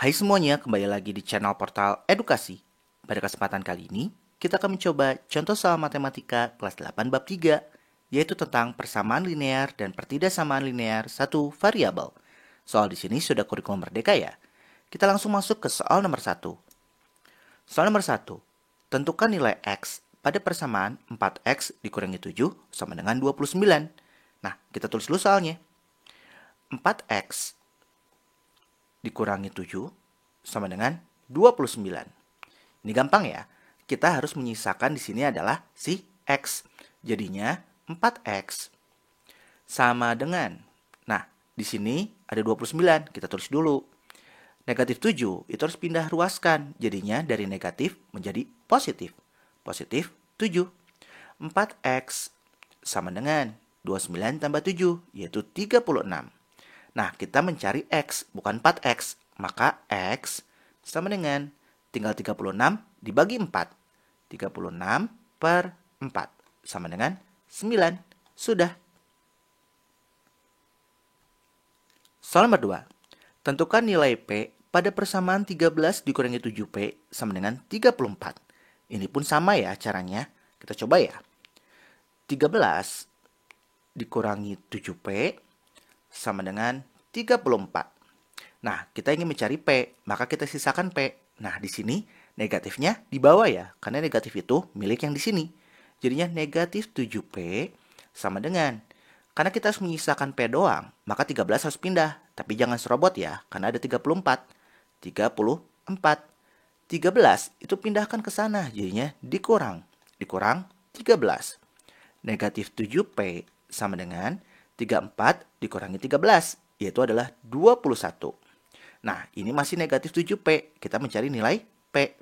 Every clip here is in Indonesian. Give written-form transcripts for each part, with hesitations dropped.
Hai semuanya, kembali lagi di channel Portal Edukasi. Pada kesempatan kali ini, kita akan mencoba contoh soal matematika kelas 8 bab 3, yaitu tentang persamaan linear dan pertidaksamaan linear satu variabel. Soal di sini sudah kurikulum merdeka ya. Kita langsung masuk ke soal nomor 1. Soal nomor 1. Tentukan nilai X pada persamaan 4X dikurangi 7 sama dengan 29. Nah, kita tulis dulu soalnya. 4X dikurangi 7 sama dengan 29. Ini gampang ya. Kita harus menyisakan di sini adalah si X. Jadinya 4X sama dengan. Nah, di sini ada 29. Kita tulis dulu. Negatif 7 itu harus pindah ruaskan. Jadinya dari negatif menjadi positif. Positif 7. 4X sama dengan 29 tambah 7, yaitu 36. Nah, kita mencari X, bukan 4X. Maka X sama dengan tinggal 36 dibagi 4. 36 per 4 sama dengan 9. Sudah. Soal nomor 2. Tentukan nilai P pada persamaan 13 dikurangi 7P sama dengan 34. Ini pun sama ya caranya. Kita coba ya. 13 dikurangi 7P sama dengan 34. Nah, kita ingin mencari P, maka kita sisakan P. Nah, di sini negatifnya di bawah ya, karena negatif itu milik yang di sini. Jadinya negatif 7P sama dengan, karena kita harus menyisakan P doang, maka 13 harus pindah. Tapi jangan serobot ya, karena ada 34. 34. 13 itu pindahkan ke sana, jadinya dikurang. Dikurang 13. Negatif 7P sama dengan 34 dikurangi 13, yaitu adalah 21. Nah, ini masih negatif 7P. Kita mencari nilai P.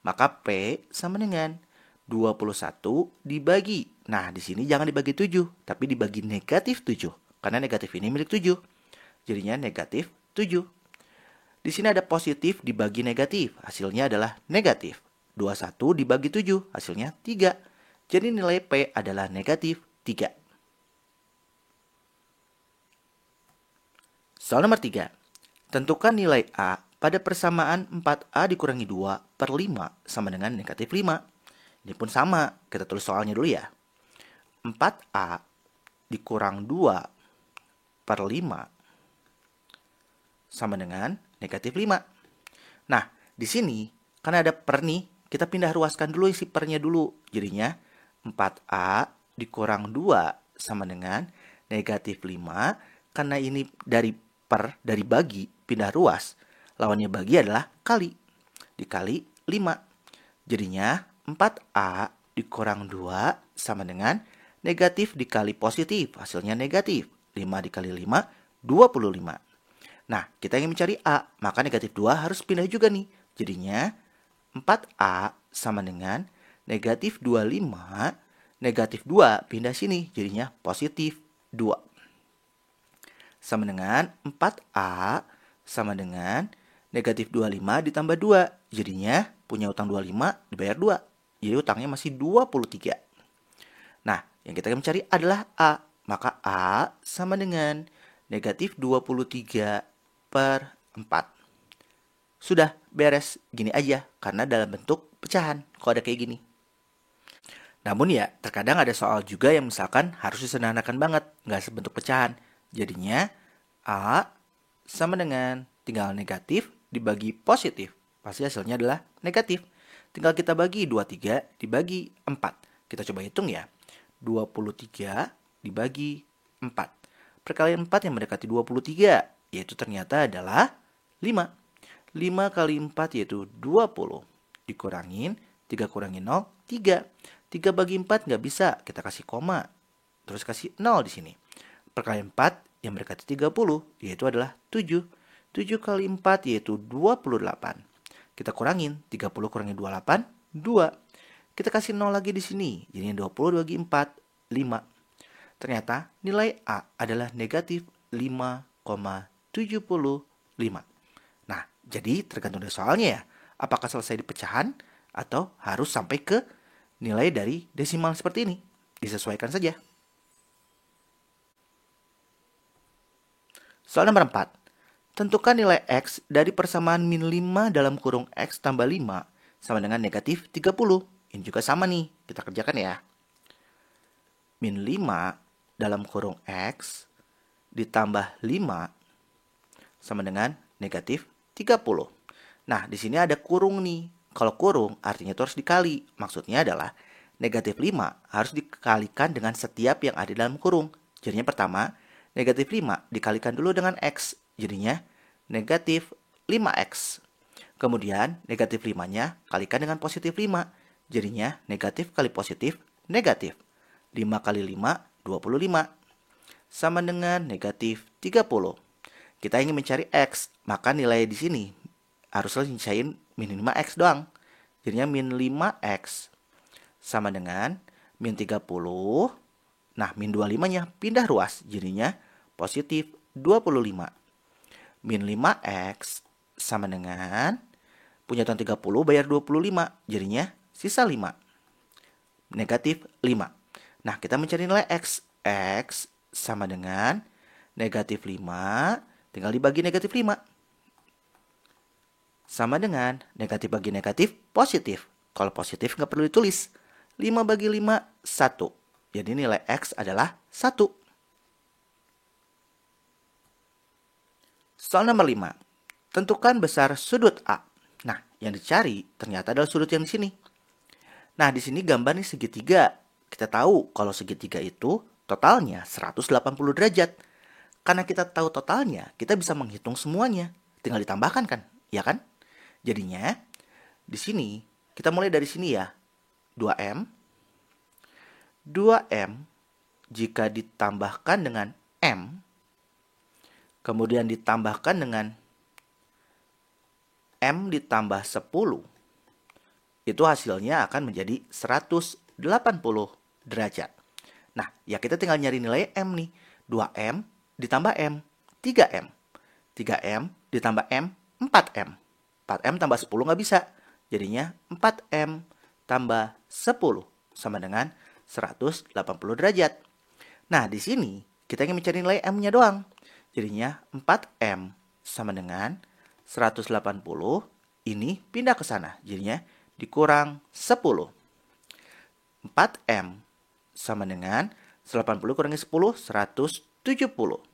Maka P sama dengan 21 dibagi. Nah, di sini jangan dibagi 7, tapi dibagi negatif 7. Karena negatif ini milik 7. Jadinya negatif 7. Di sini ada positif dibagi negatif. Hasilnya adalah negatif. 21 dibagi 7. Hasilnya 3. Jadi nilai P adalah negatif 3. Soal nomor 3. Tentukan nilai A pada persamaan 4A dikurangi 2 per 5 sama dengan negatif 5. Ini pun sama, kita tulis soalnya dulu ya. 4A dikurang 2 per 5 sama dengan negatif 5. Nah, di sini karena ada per nih, kita pindah ruaskan dulu isi pernya dulu. Jadinya 4A dikurang 2 sama dengan negatif 5. Karena ini dari per, dari bagi, pindah ruas. Lawannya bagi adalah kali. Dikali 5. Jadinya 4A dikurang 2 sama dengan negatif dikali positif. Hasilnya negatif. 5 dikali 5, 25. Nah, kita ingin mencari A. Maka negatif 2 harus pindah juga nih. Jadinya 4A sama dengan negatif 25. Negatif 2 pindah sini. Jadinya positif 2. Sama dengan 4A sama dengan negatif 25 ditambah 2. Jadinya punya utang 25 dibayar 2. Jadi utangnya masih 23. Nah, yang kita akan mencari adalah A. Maka A sama dengan negatif 23 per 4. Sudah, beres. Gini aja, karena dalam bentuk pecahan. Kalau ada kayak gini. Namun ya, terkadang ada soal juga yang misalkan harus disederhanakan banget. Nggak sebentuk pecahan. Jadinya, A sama dengan tinggal negatif dibagi positif. Pasti hasilnya adalah negatif. Tinggal kita bagi 23 dibagi 4. Kita coba hitung ya. 23 dibagi 4. Perkalian 4 yang mendekati 23, yaitu ternyata adalah 5. 5 kali 4 yaitu 20. Dikurangin, 3 kurangin 0, 3. 3 bagi 4 nggak bisa, kita kasih koma. Terus kasih 0 di sini. Perkalian 4 yang mendekati 30, yaitu adalah 7. 7 kali 4 yaitu 28. Kita kurangin, 30 kurangi 28, 2. Kita kasih 0 lagi di sini, jadi 20 bagi 4, 5. Ternyata nilai A adalah negatif 5,75. Nah, jadi tergantung dari soalnya ya. Apakah selesai di pecahan atau harus sampai ke nilai dari desimal seperti ini. Disesuaikan saja. Soal nomor 4. tentukan nilai X dari persamaan min 5 dalam kurung X tambah 5 sama dengan negatif 30. Ini juga sama nih, kita kerjakan ya. Min 5 dalam kurung X ditambah 5 sama dengan negatif 30. Nah, di sini ada kurung nih. Kalau kurung artinya itu harus dikali. Maksudnya adalah negatif 5 harus dikalikan dengan setiap yang ada dalam kurung. Jadinya pertama, negatif 5 dikalikan dulu dengan X. Jadinya negatif 5X. Kemudian negatif 5-nya kalikan dengan positif 5. Jadinya negatif kali positif, negatif. 5 kali 5, 25. Sama dengan negatif 30. Kita ingin mencari X, maka nilai di sini haruslah dicariin min 5X doang. Jadinya min 5X sama dengan min 30. Nah, min 25-nya pindah ruas, jadinya positif 25. Min 5X sama dengan punya tuan 30 bayar 25, jadinya sisa 5. Negatif 5. Nah, kita mencari nilai X. X sama dengan negatif 5, tinggal dibagi negatif 5. Sama dengan negatif bagi negatif, positif. Kalau positif nggak perlu ditulis. 5 bagi 5, 1. Jadi nilai X adalah 1. Soal nomor 5. Tentukan besar sudut A. Nah, yang dicari ternyata adalah sudut yang di sini. Nah, di sini gambar nih segitiga. Kita tahu kalau segitiga itu totalnya 180 derajat. Karena kita tahu totalnya, kita bisa menghitung semuanya. Tinggal ditambahkan kan? Ya kan? Jadinya, di sini, kita mulai dari sini ya. 2M. 2M jika ditambahkan dengan M, kemudian ditambahkan dengan M ditambah 10, itu hasilnya akan menjadi 180 derajat. Nah, ya kita tinggal nyari nilai M nih. 2M ditambah M, 3M. 3M ditambah M, 4M. 4M tambah 10 nggak bisa. Jadinya 4M tambah 10 sama dengan 180 derajat. Nah, di sini kita ingin mencari nilai M-nya doang. Jadinya 4M sama dengan 180. Ini pindah ke sana. Jadinya dikurang 10. 4M sama dengan 80 kurangi 10, 170.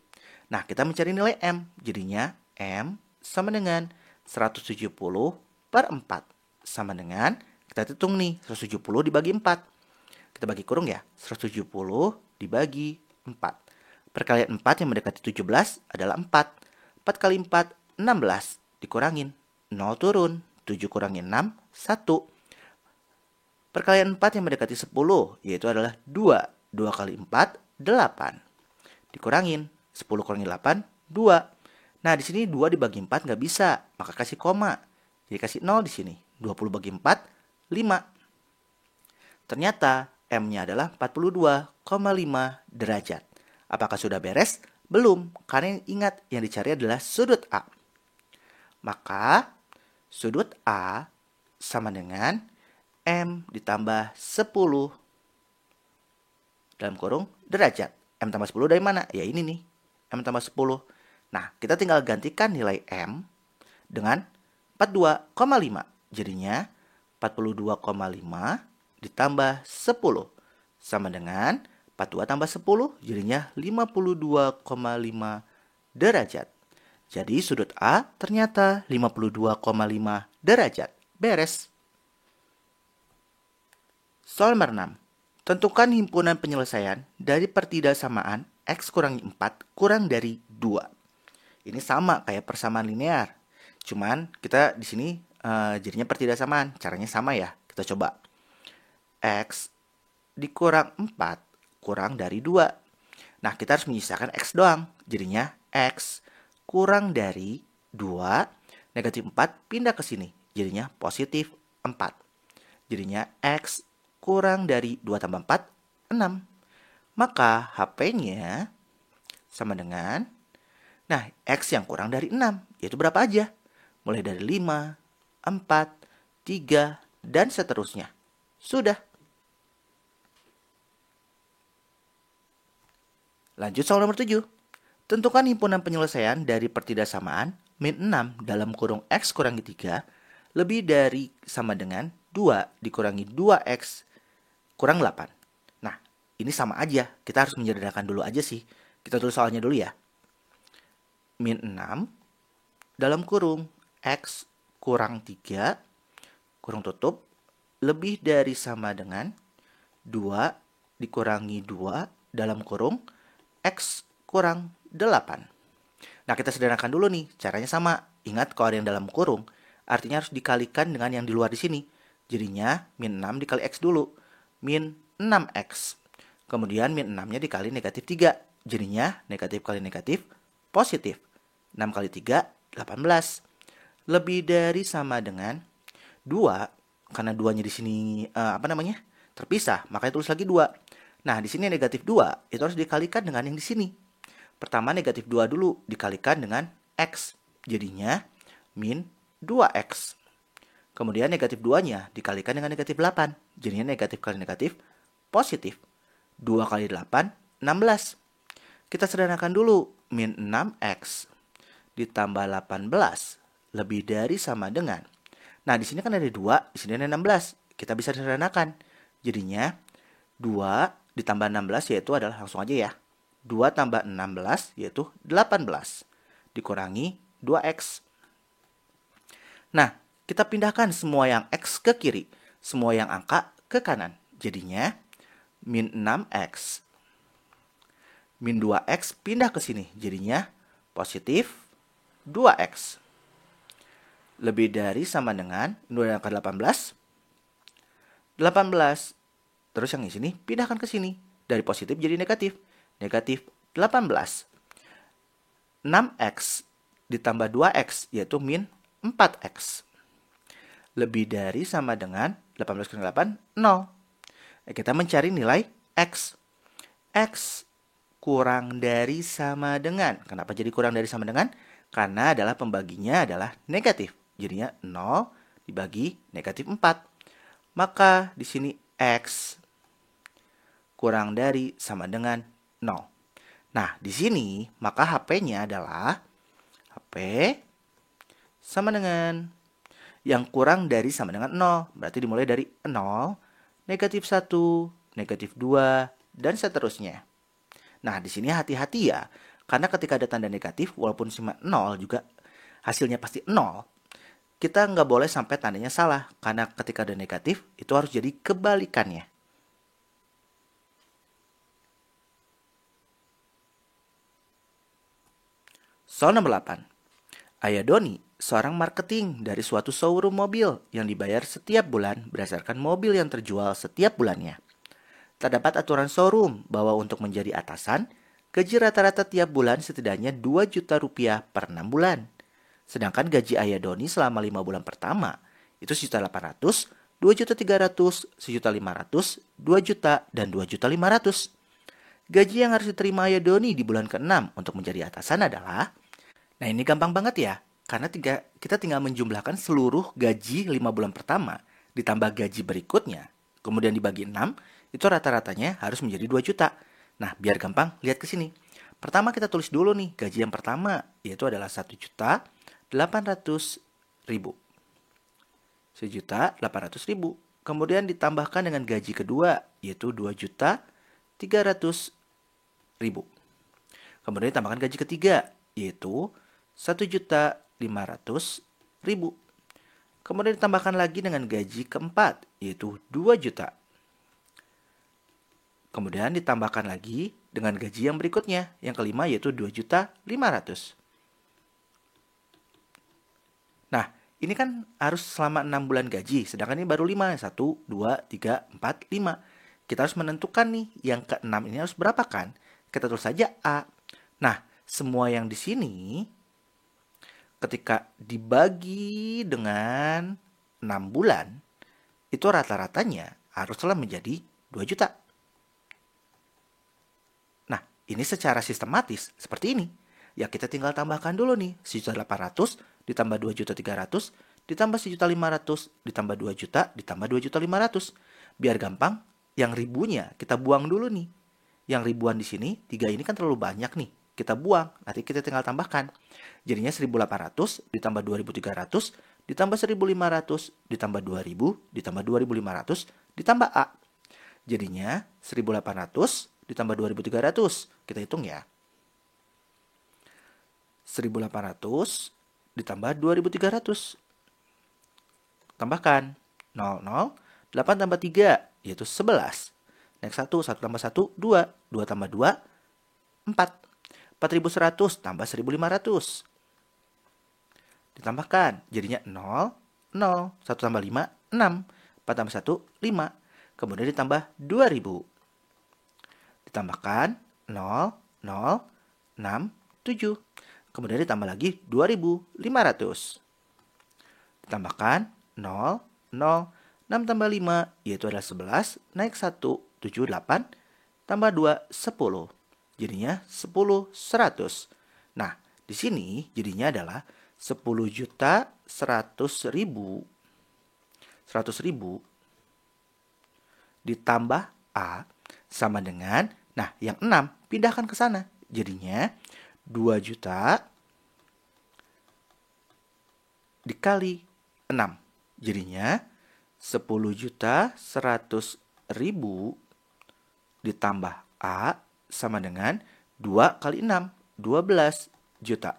Nah, kita mencari nilai M. Jadinya M sama dengan 170 per 4. Sama dengan, kita hitung nih, 170 dibagi 4. Kita bagi kurung ya, 170 dibagi 4. Perkalian 4 yang mendekati 17 adalah 4. 4 kali 4, 16. Dikurangin, 0 turun. 7 kurangi 6, 1. Perkalian 4 yang mendekati 10, yaitu adalah 2. 2 kali 4, 8. Dikurangin, 10 kurangi 8, 2. Nah, di sini 2 dibagi 4 nggak bisa, maka kasih koma. Jadi kasih 0 di sini. 20 bagi 4, 5. Ternyata M-nya adalah 42,5 derajat. Apakah sudah beres? Belum, karena ingat yang dicari adalah sudut A. Maka sudut A sama dengan M ditambah 10 dalam kurung derajat. M tambah 10 dari mana? Ya ini nih, M tambah 10. Nah, kita tinggal gantikan nilai M dengan 42,5. Jadinya 42,5 ditambah 10 sama dengan 42 tambah 10 jadinya 52,5 derajat. Jadi sudut A ternyata 52,5 derajat. Beres. Soal nomor 6. Tentukan himpunan penyelesaian dari pertidaksamaan X kurangi 4 kurang dari 2. Ini sama kayak persamaan linear. Cuman kita di sini jadinya pertidaksamaan. Caranya sama ya. Kita coba. X dikurang 4 kurang dari 2. Nah, kita harus menyisakan X doang. Jadinya X kurang dari 2. Negatif 4 pindah ke sini. Jadinya positif 4. Jadinya X kurang dari 2 tambah 4, 6. Maka HP-nya sama dengan, nah, X yang kurang dari 6, yaitu berapa aja? Mulai dari 5, 4, 3, dan seterusnya. Sudah. Lanjut soal nomor 7. Tentukan himpunan penyelesaian dari pertidaksamaan min 6 dalam kurung X kurangi 3 lebih dari sama dengan 2 dikurangi 2X kurang 8. Nah, ini sama aja. Kita harus menyederhanakan dulu aja sih. Kita tulis soalnya dulu ya. Min 6 dalam kurung X kurang 3 kurung tutup lebih dari sama dengan 2 dikurangi 2 dalam kurung X kurang 8. Nah, kita sederhanakan dulu nih. Caranya sama. Ingat kalau ada yang dalam kurung, artinya harus dikalikan dengan yang di luar di sini. Jadinya min 6 dikali X dulu. Min 6X. Kemudian min 6-nya dikali negatif 3. Jadinya negatif kali negatif positif. 6 kali 3, 18. Lebih dari sama dengan 2. Karena 2-nya di sini terpisah, makanya tulis lagi 2. Nah, di sini negatif 2 itu harus dikalikan dengan yang di sini. Pertama negatif 2 dulu dikalikan dengan X. Jadinya min 2X. Kemudian negatif 2-nya dikalikan dengan negatif 8. Jadinya negatif kali negatif positif. 2 kali 8, 16. Kita sederhanakan dulu. Min 6X ditambah 18 lebih dari sama dengan. Nah, di sini kan ada 2, di sini ada 16. Kita bisa sederhanakan. Jadinya 2 ditambah 16 yaitu adalah langsung aja ya. 2 tambah 16 yaitu 18. Dikurangi 2X. Nah, kita pindahkan semua yang X ke kiri. Semua yang angka ke kanan. Jadinya min 6X. Min 2X pindah ke sini. Jadinya positif 2X. Lebih dari sama dengan 2 angka 18. 18. Terus yang di sini pindahkan ke sini. Dari positif jadi negatif. Negatif 18. 6X ditambah 2X yaitu min 4X. Lebih dari sama dengan 18 kurang 8, 0. Kita mencari nilai X. X kurang dari sama dengan. Kenapa jadi kurang dari sama dengan? Karena adalah pembaginya adalah negatif. Jadinya 0 dibagi negatif 4. Maka di sini X kurang dari sama dengan 0. Nah, di sini maka HP-nya adalah HP sama dengan yang kurang dari sama dengan 0. Berarti dimulai dari 0, negatif 1, negatif 2, dan seterusnya. Nah, di sini hati-hati ya. Karena ketika ada tanda negatif, walaupun cuma 0 juga hasilnya pasti 0. Kita nggak boleh sampai tandanya salah. Karena ketika ada negatif, itu harus jadi kebalikannya. Soal nomor 8. Ayah Doni, seorang marketing dari suatu showroom mobil yang dibayar setiap bulan berdasarkan mobil yang terjual setiap bulannya. Terdapat aturan showroom bahwa untuk menjadi atasan, gaji rata-rata tiap bulan setidaknya 2 juta rupiah per 6 bulan. Sedangkan gaji Ayah Doni selama 5 bulan pertama itu 1.800.000, 2.300.000, 1.500.000, 2 juta, dan 2.500.000. Gaji yang harus diterima Ayah Doni di bulan ke-6 untuk menjadi atasan adalah. Nah, ini gampang banget ya. Karena kita tinggal menjumlahkan seluruh gaji 5 bulan pertama ditambah gaji berikutnya. Kemudian dibagi 6, itu rata-ratanya harus menjadi 2 juta. Nah, biar gampang, lihat ke sini. Pertama kita tulis dulu nih, gaji yang pertama, yaitu adalah 1.800.000. 1.800.000. Kemudian ditambahkan dengan gaji kedua, yaitu 2.300.000. Kemudian ditambahkan gaji ketiga, yaitu 1.500.000. Kemudian ditambahkan lagi dengan gaji keempat, yaitu 2 juta. Kemudian ditambahkan lagi dengan gaji yang berikutnya, yang kelima yaitu 2.500.000. Nah, ini kan harus selama 6 bulan gaji, sedangkan ini baru 5. 1, 2, 3, 4, 5. Kita harus menentukan nih, yang ke-6 ini harus berapa kan? Kita tulis saja A. Nah, semua yang di sini ketika dibagi dengan 6 bulan, itu rata-ratanya haruslah menjadi 2 juta. Nah, ini secara sistematis seperti ini. Ya, kita tinggal tambahkan dulu nih. 1.800.000 ditambah 2.300.000 ditambah 1.500.000 ditambah 2 juta ditambah 2.500.000. Biar gampang, yang ribunya kita buang dulu nih. Yang ribuan di sini, 3 ini kan terlalu banyak nih. kita buang. Nanti kita tinggal tambahkan. Jadinya 1.800 ditambah 2.300 ditambah 1.500 ditambah 2.000 ditambah 2.500 ditambah A. Jadinya 1.800 ditambah 2.300. Kita hitung ya. 1.800 ditambah 2.300. Tambahkan 0, 8 tambah 3, yaitu 11. Naik 1, 1 tambah 1, 2. 2 tambah 2, 4. 4.100 tambah 1.500. Ditambahkan, jadinya 0, 0. 1 tambah 5, 6. 4 tambah 1, 5. Kemudian ditambah 2.000. Ditambahkan 0, 0, 6, 7. Kemudian ditambah lagi 2.500. Ditambahkan 0, 0, 6 tambah 5, yaitu adalah 11, naik 1, 7, 8, tambah 2, 10. Jadinya 10, 100. Nah, di sini jadinya adalah 10.100.000. 100.000 ditambah A sama dengan, nah yang 6 pindahkan ke sana. Jadinya 2 juta dikali 6. Jadinya 10.100.000 ditambah A sama dengan 2 kali 6, 12 juta.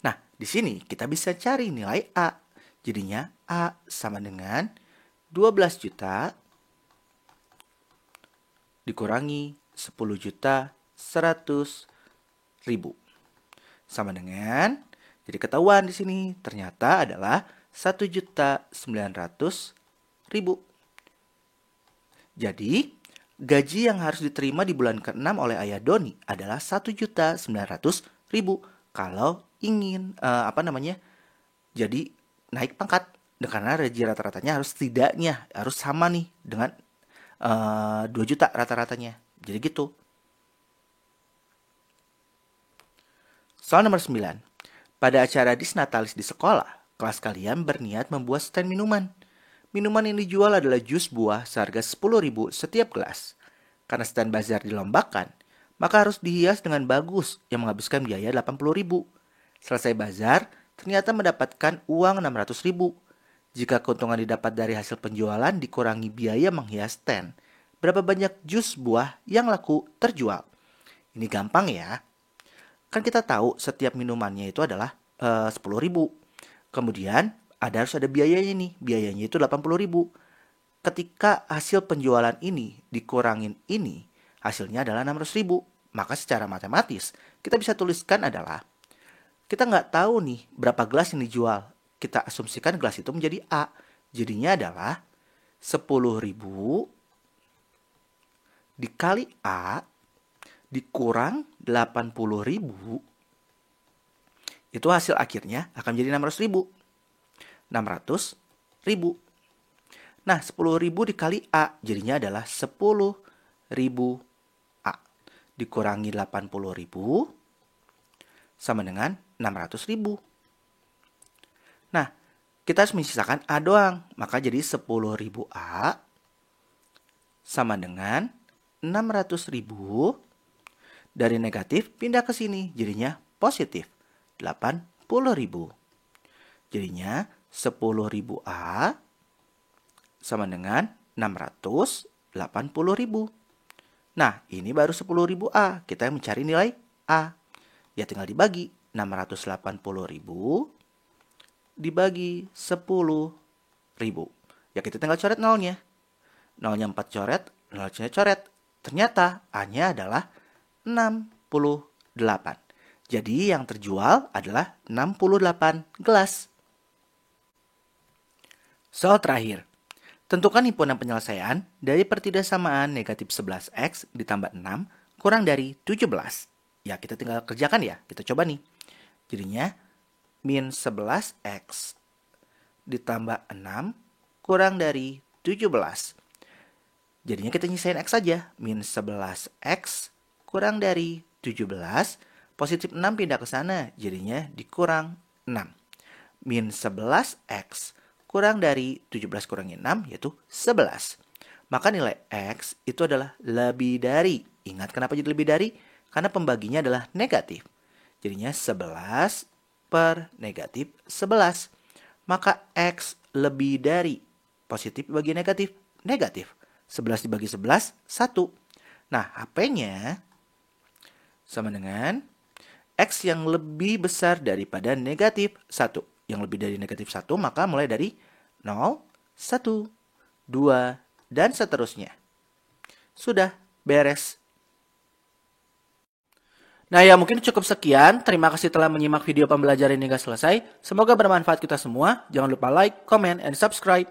Nah, di sini kita bisa cari nilai A. Jadinya A sama dengan 12 juta dikurangi 10.100.000 sama dengan, jadi ketahuan di sini ternyata adalah 1.900.000. Jadi gaji yang harus diterima di bulan ke-6 oleh Ayah Doni adalah 1.900.000 kalau ingin jadi naik pangkat. Karena gaji rata-ratanya harus setidaknya harus sama nih dengan 2 juta rata-ratanya. Jadi gitu. Soal nomor 9. Pada acara disnatalis di sekolah, kelas kalian berniat membuat stand minuman. Minuman yang dijual adalah jus buah seharga 10.000 setiap gelas. Karena stand bazar dilombakan, maka harus dihias dengan bagus yang menghabiskan biaya 80.000. Selesai bazar, ternyata mendapatkan uang 600.000. Jika keuntungan didapat dari hasil penjualan dikurangi biaya menghias stand, berapa banyak jus buah yang laku terjual? Ini gampang ya. Kan kita tahu setiap minumannya itu adalah 10.000. Kemudian harus ada biayanya nih. Biayanya itu 80.000. Ketika hasil penjualan ini dikurangin ini, hasilnya adalah 600.000. Maka secara matematis kita bisa tuliskan adalah, kita nggak tahu nih berapa gelas yang dijual. Kita asumsikan gelas itu menjadi A. Jadinya adalah 10.000 dikali A dikurang 80.000. Itu hasil akhirnya akan menjadi 600.000. 600.000. Nah, 10.000 dikali A jadinya adalah 10.000 A dikurangi 80.000 sama dengan 600.000. Nah, kita harus menyisakan A doang. Maka jadi 10.000 A sama dengan 600.000. Dari negatif pindah ke sini. Jadinya positif 80.000. Jadinya 10.000 A sama dengan 680.000. Nah, ini baru 10.000 A. Kita mencari nilai A. Ya tinggal dibagi. 680.000 dibagi 10.000. Ya kita tinggal coret nolnya. Nolnya 4 coret, nolnya coret. Ternyata A-nya adalah 68. Jadi yang terjual adalah 68 gelas. Soal terakhir. Tentukan himpunan penyelesaian dari pertidaksamaan negatif 11x ditambah 6 kurang dari 17. Ya kita tinggal kerjakan ya. Kita coba nih. Jadinya min 11x ditambah 6 kurang dari 17. Jadinya kita nyisain x saja. Min 11x kurang dari 17. Positif 6 pindah ke sana. Jadinya dikurang 6. Min 11x kurang dari 17 kurangi 6 yaitu 11. Maka nilai x itu adalah lebih dari. Ingat kenapa jadi lebih dari? karena pembaginya adalah negatif. Jadinya 11 per negatif 11. Maka X lebih dari positif dibagi negatif. Negatif. 11 dibagi 11, 1. Nah, HP-nya sama dengan X yang lebih besar daripada negatif 1. Yang lebih dari negatif 1, maka mulai dari 0, 1, 2, dan seterusnya. Sudah, beres. Nah ya mungkin cukup sekian. Terima kasih telah menyimak video pembelajaran hingga selesai. Semoga bermanfaat kita semua. Jangan lupa like, comment, and subscribe.